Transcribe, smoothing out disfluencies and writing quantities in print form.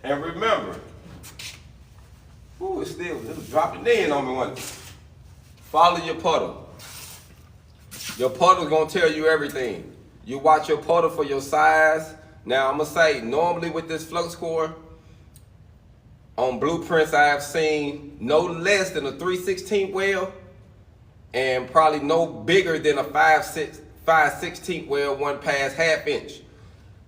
And remember, ooh, it was dropping in on me one. Follow your puddle. Your puddle's gonna tell you everything. You watch your puddle for your size. Now I'm gonna say, normally with this flux core, on blueprints I have seen no less than a 3/16 well, and probably no bigger than a 5/16 well 1 pass 1/2 inch.